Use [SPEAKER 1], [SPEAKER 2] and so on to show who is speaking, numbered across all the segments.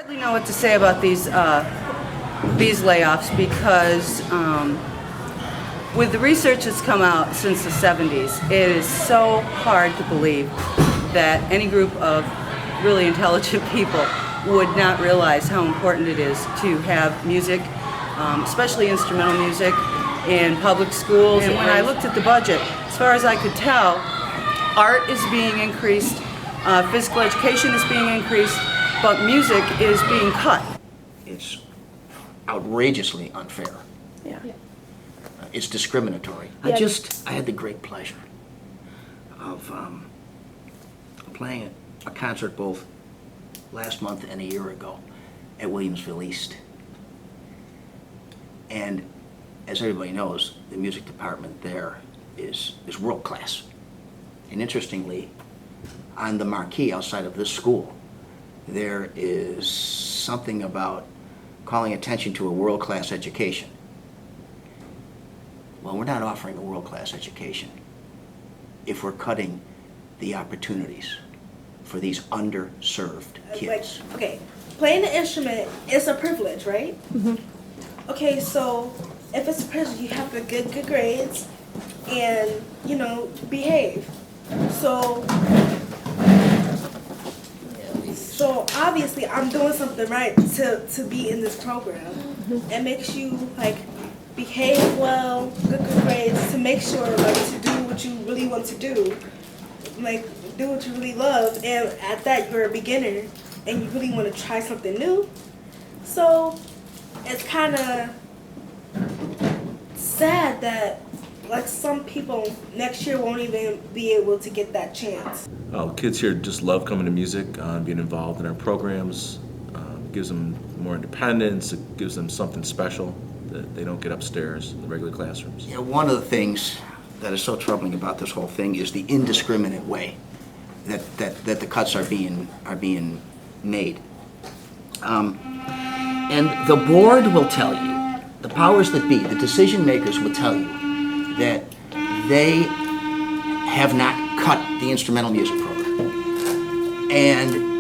[SPEAKER 1] hardly know what to say about these layoffs because with the research that's come out since the 70s, it is so hard to believe that any group of really intelligent people would not realize how important it is to have music, especially instrumental music, in public schools. And when I looked at the budget, as far as I could tell, art is being increased, physical education is being increased, but music is being cut.
[SPEAKER 2] It's outrageously unfair.
[SPEAKER 1] Yeah.
[SPEAKER 2] It's discriminatory.
[SPEAKER 3] Yeah.
[SPEAKER 2] I had the great pleasure of playing a concert both last month and a year ago at Williamsville East. And as everybody knows, the music department there is world class. And interestingly, on the marquee outside of this school, there is something about calling attention to a world-class education. Well, we're not offering a world-class education if we're cutting the opportunities for these underserved kids.
[SPEAKER 3] Like, okay, playing the instrument is a privilege, right?
[SPEAKER 4] Mm-hmm.
[SPEAKER 3] Okay, so if it's a privilege, you have to get good grades and, you know, behave. So obviously I'm doing something right to be in this program. It makes you like behave well, good grades, to make sure like to do what you really want to do, like do what you really love, and at that you're a beginner and you really want to try something new. So it's kind of sad that like some people next year won't even be able to get that chance.
[SPEAKER 4] Kids here just love coming to music, being involved in our programs. Gives them more independence. It gives them something special that they don't get upstairs in the regular classrooms.
[SPEAKER 2] You know, one of the things that is so troubling about this whole thing is the indiscriminate way that the cuts are being made. And the board will tell you, the powers that be, the decision makers will tell you that they have not cut the instrumental music program. And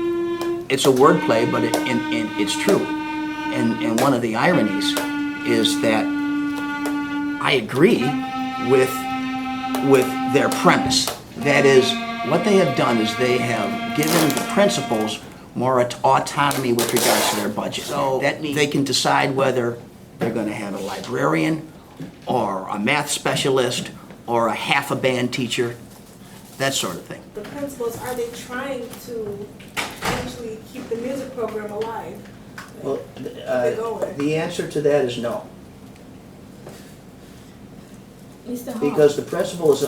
[SPEAKER 2] it's a wordplay, but it's true. And one of the ironies is that I agree with their premise. That is, what they have done is they have given the principals more autonomy with regards to their budget. So that means they can decide whether they're going to have a librarian or a math specialist or a half a band teacher, that sort of thing.
[SPEAKER 3] The principals, are they trying to actually keep the music program alive?
[SPEAKER 2] Well,
[SPEAKER 3] Keep it going?
[SPEAKER 2] the answer to that is no.
[SPEAKER 3] Mr. Hall.
[SPEAKER 2] Because the principal is,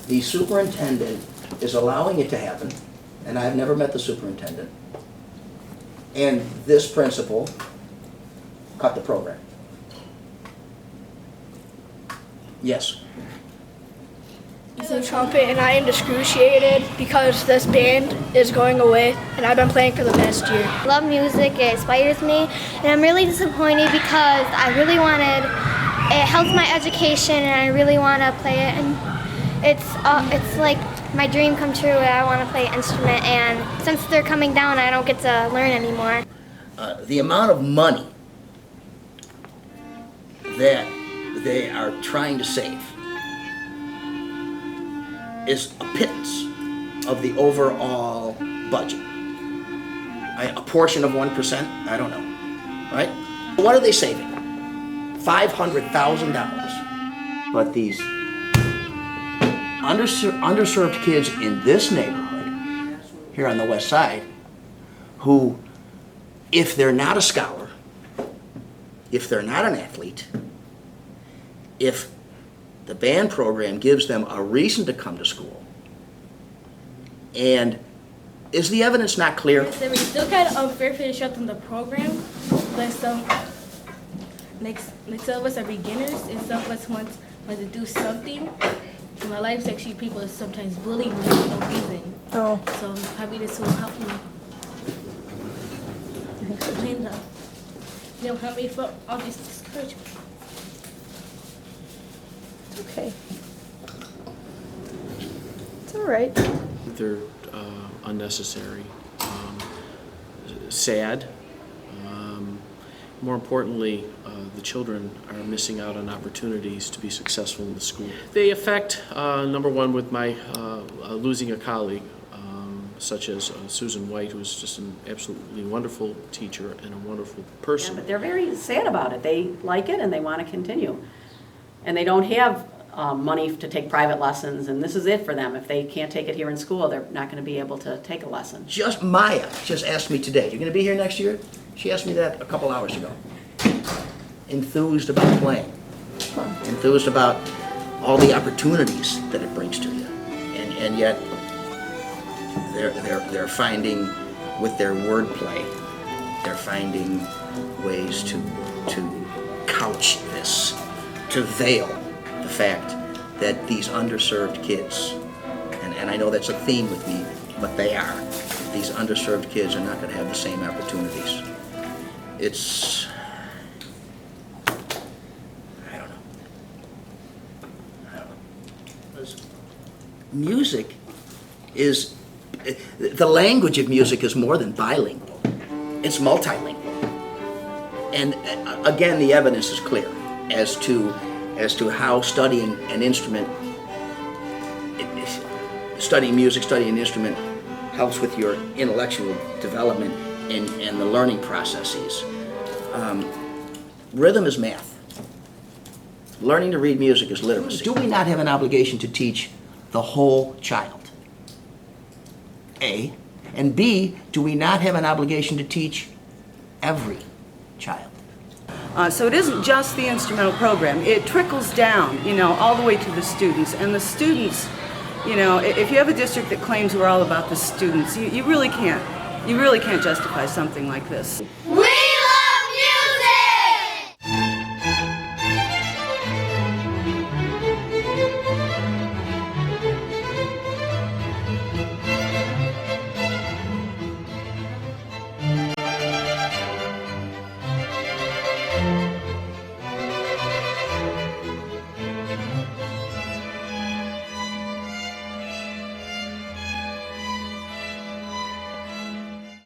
[SPEAKER 2] the superintendent is allowing it to happen, and I've never met the superintendent. And this principal cut the program. Yes.
[SPEAKER 5] The trumpet, and I am excruciated because this band is going away and I've been playing for the past year.
[SPEAKER 6] I love music, it inspires me, and I'm really disappointed because it helps my education and I really want to play it, and it's like my dream come true. I want to play an instrument, and since they're coming down, I don't get to learn anymore.
[SPEAKER 2] The amount of money that they are trying to save is a pittance of the overall budget. A portion of 1%, I don't know, right? What are they saving? $500,000. But these underserved kids in this neighborhood, here on the west side, who, if they're not a scholar, if they're not an athlete, if the band program gives them a reason to come to school, and is the evidence not clear?
[SPEAKER 7] It's still kind of unfair for you to shut down the program, but some of us are beginners, and some of us want to do something. In my life, actually, people sometimes bully me for no reason.
[SPEAKER 3] Oh.
[SPEAKER 7] So probably this will help me. And, help me for all this discouragement.
[SPEAKER 3] Okay. It's all right.
[SPEAKER 8] They're unnecessary, sad, more importantly, the children are missing out on opportunities to be successful in the school. They affect, number one, with my losing a colleague, such as Susan White, who is just an absolutely wonderful teacher and a wonderful person.
[SPEAKER 9] Yeah, but they're very sad about it. They like it and they want to continue. And they don't have money to take private lessons, and this is it for them. If they can't take it here in school, they're not going to be able to take a lesson.
[SPEAKER 2] Just Maya just asked me today, "You're going to be here next year?" She asked me that a couple hours ago. Enthused about playing, enthused about all the opportunities that it brings to you, and yet they're finding with their wordplay, they're finding ways to couch this, to veil the fact that these underserved kids, and I know that's a theme with me, but they are. These underserved kids are not going to have the same opportunities. It's, I don't know. Music is, the language of music is more than bilingual. It's multilingual. And again, the evidence is clear as to how studying an instrument, studying music, studying an instrument helps with your intellectual development and the learning processes. Rhythm is math. Learning to read music is literacy. Do we not have an obligation to teach the whole child? A. And B, do we not have an obligation to teach every child?
[SPEAKER 1] So it isn't just the instrumental program. It trickles down, all the way to the students. And the students, if you have a district that claims we're all about the students, you really can't justify something like this.